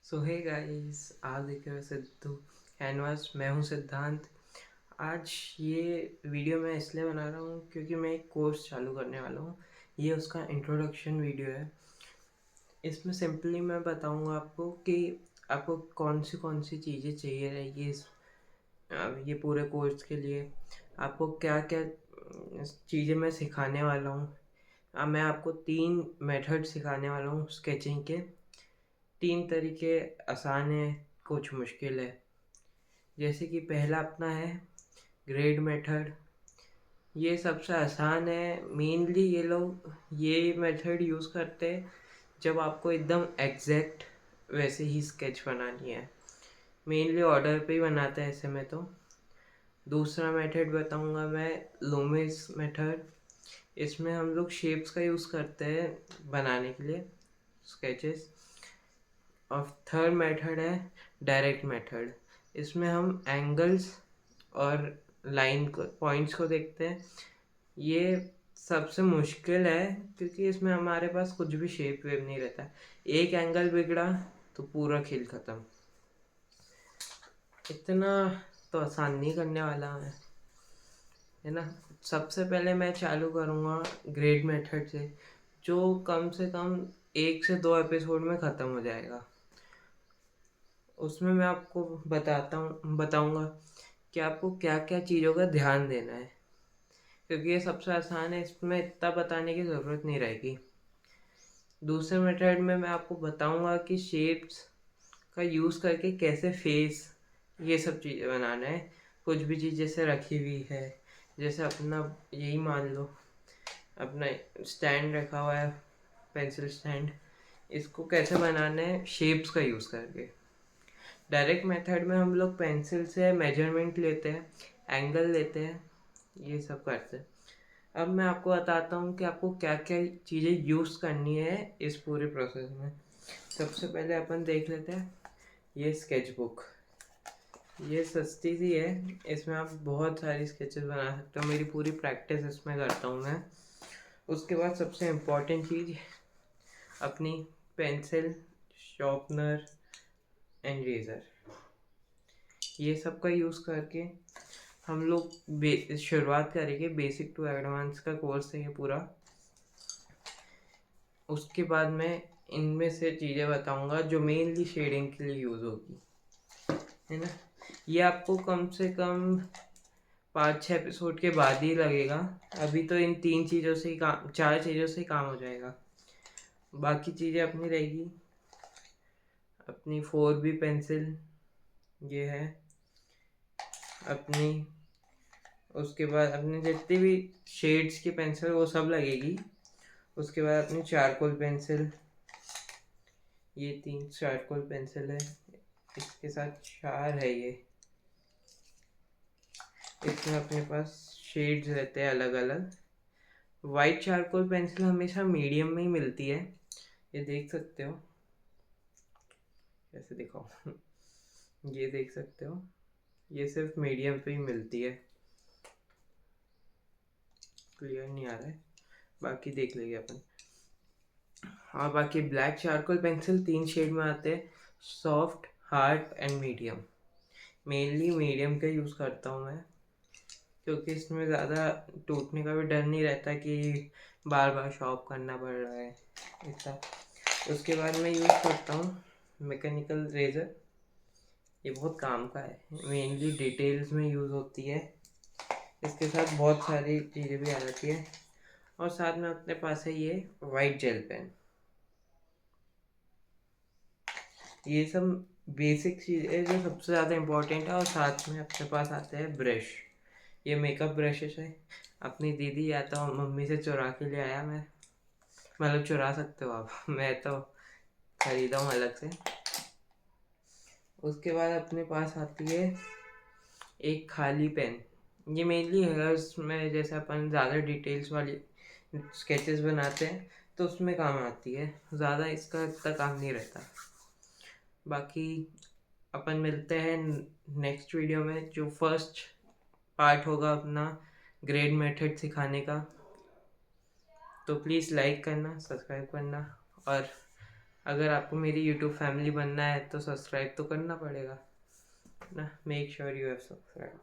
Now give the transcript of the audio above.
सो hey guys, आप देख रहे हो सिद्धू कैनवास। मैं हूँ सिद्धांत। आज ये वीडियो मैं इसलिए बना रहा हूँ क्योंकि मैं एक कोर्स चालू करने वाला हूँ। ये उसका इंट्रोडक्शन वीडियो है। इसमें सिंपली मैं बताऊँगा आपको कि आपको कौन सी चीज़ें चाहिए रहेगी ये पूरे कोर्स के लिए। आपको क्या क्या चीज़ें मैं सिखाने वाला हूँ। मैं आपको 3 मेथड सिखाने वाला हूँ स्केचिंग के। 3 तरीके आसान है, कुछ मुश्किल है। जैसे कि पहला अपना है ग्रेड मेथड। ये सबसे आसान है। मेनली ये लोग ये मेथड यूज़ करते हैं जब आपको एकदम एग्जैक्ट वैसे ही स्केच बनानी है। मेनली ऑर्डर पे ही बनाते हैं ऐसे में। तो दूसरा मेथड बताऊंगा मैं, लूमिस मेथड। इसमें हम लोग शेप्स का यूज़ करते हैं बनाने के लिए स्केचेस। और थर्ड मेथड है डायरेक्ट मेथड। इसमें हम एंगल्स और लाइन को पॉइंट्स को देखते हैं। ये सबसे मुश्किल है क्योंकि इसमें हमारे पास कुछ भी शेप वेप नहीं रहता। एक एंगल बिगड़ा तो पूरा खेल ख़त्म। इतना तो आसान नहीं करने वाला मैं, है ना। सबसे पहले मैं चालू करूँगा ग्रेड मेथड से, जो कम से कम 1 से 2 एपिसोड में ख़त्म हो जाएगा। उसमें मैं आपको बताऊंगा कि आपको क्या क्या चीज़ों का ध्यान देना है, क्योंकि ये सबसे आसान है। इसमें इतना बताने की ज़रूरत नहीं रहेगी। दूसरे मेथड में मैं आपको बताऊंगा कि शेप्स का यूज़ करके कैसे फेस ये सब चीज़ें बनाना है। कुछ भी चीज़ जैसे रखी हुई है, जैसे अपना यही मान लो अपना स्टैंड रखा हुआ है, पेंसिल स्टैंड। इसको कैसे बनाना है शेप्स का यूज़ करके। डायरेक्ट मेथड में हम लोग पेंसिल से मेजरमेंट लेते हैं, एंगल लेते हैं, ये सब करते हैं। अब मैं आपको बताता हूँ कि आपको क्या क्या चीज़ें यूज़ करनी है इस पूरे प्रोसेस में। सबसे पहले अपन देख लेते हैं ये स्केच बुक। ये सस्ती सी है, इसमें आप बहुत सारी स्केचेस बना सकते हो। मेरी पूरी प्रैक्टिस इसमें करता हूँ मैं। उसके बाद सबसे इम्पोर्टेंट चीज़ अपनी पेंसिल, शार्पनर एंड रेज़र। ये सब का यूज़ करके हम लोग शुरुआत करेंगे। बेसिक टू एडवांस का कोर्स है ये पूरा। उसके बाद मैं इनमें से चीज़ें बताऊंगा जो मेनली शेडिंग के लिए यूज़ होगी, है ना। ये आपको कम से कम 5-6 एपिसोड के बाद ही लगेगा। अभी तो इन 3 चीज़ों से ही काम, 4 चीज़ों से ही काम हो जाएगा। बाकी चीज़ें अपनी रहेगी। अपनी 4B पेंसिल ये है अपनी। उसके बाद अपने जितनी भी शेड्स की पेंसिल वो सब लगेगी। उसके बाद अपनी चारकोल पेंसिल, ये 3 चारकोल पेंसिल है। इसके साथ 4 है ये। इसमें अपने पास शेड्स रहते हैं अलग अलग। वाइट चारकोल पेंसिल हमेशा मीडियम में ही मिलती है, ये देख सकते हो। कैसे दिखाओ ये देख सकते हो, ये सिर्फ मीडियम पे ही मिलती है। क्लियर नहीं आ रहा है, बाकी देख लेंगे अपन। हाँ, बाकी ब्लैक चारकोल पेंसिल 3 शेड में आते हैं, soft, hard and medium. Mainly medium का यूज़ करता हूँ मैं, क्योंकि इसमें ज़्यादा टूटने का भी डर नहीं रहता कि बार बार शॉर्प करना पड़ रहा है ऐसा। उसके बाद मैं यूज़ करता हूँ मैकेनिकल रेज़र। ये बहुत काम का है, मेनली डिटेल्स में यूज़ होती है। इसके साथ बहुत सारी चीज़ें भी आ जाती है। और साथ में अपने पास है ये वाइट जेल पेन। ये सब बेसिक चीज़ें जो सबसे ज़्यादा इम्पोर्टेंट है। और साथ में अपने पास आते हैं ब्रश। ये मेकअप ब्रशेस है, अपनी दीदी या तो मम्मी से चुरा के ले आया मैं। मतलब चुरा सकते हो आप मैं तो खरीदा हूँ अलग से। उसके बाद अपने पास आती है एक खाली पेन। ये मेनली हेयर्स में जैसे अपन ज़्यादा डिटेल्स वाली स्केचेस बनाते हैं तो उसमें काम आती है, ज़्यादा इसका इतना काम नहीं रहता। बाकी अपन मिलते हैं नेक्स्ट वीडियो में, जो फर्स्ट पार्ट होगा अपना ग्रेड मेथड सिखाने का। तो प्लीज़ लाइक करना, सब्सक्राइब करना और अगर आपको मेरी यूट्यूब फैमिली बनना है तो सब्सक्राइब तो करना पड़ेगा ना। Make sure you have subscribe.